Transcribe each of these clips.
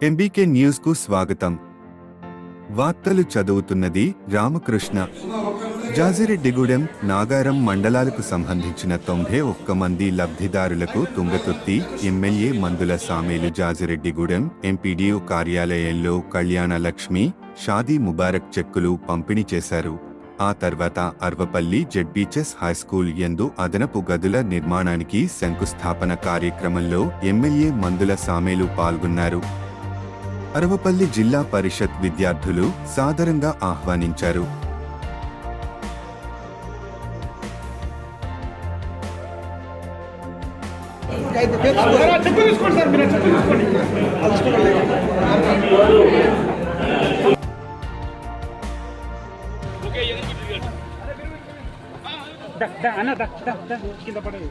MBK news కు స్వాగతం. వార్తలు చదువుతున్నది రామకృష్ణ. జాజిరెడ్డిగూడెం, నాగారం మండలాలకు సంబంధించిన 91 మంది లబ్ధిదారులకు తుంగతుర్తి ఎమ్మెల్యే మందుల సామేలు జాజిరెడ్డిగూడెం ఎంపీడీఓ కార్యాలయంలో కళ్యాణ లక్ష్మి, షాదీ ముబారక్ చెక్కులు పంపిణీ చేశారు. ఆ తర్వాత అర్వపల్లి జెడ్పీహెచ్ హైస్కూల్ యందు అదనపు గదుల నిర్మాణానికి శంకుస్థాపన కార్యక్రమంలో ఎమ్మెల్యే మందుల సామేలు పాల్గొన్నారు. అరవపల్లి జిల్లా పరిషత్ విద్యార్థులు సాదరంగా ఆహ్వానించారు. కింద పడేది.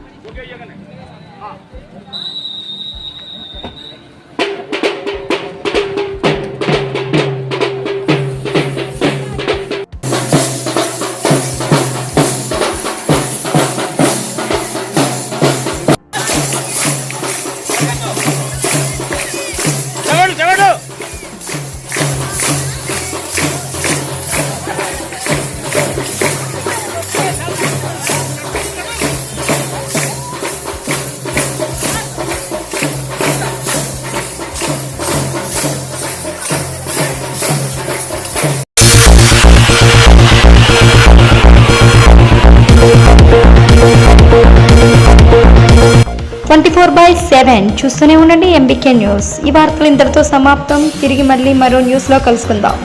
చూస్తూనే ఉండండి ఎంబీకే న్యూస్. ఈ వార్తలు ఇంతటితో సమాప్తం. తిరిగి మళ్ళీ మరో న్యూస్ లో కలుసుకుందాం.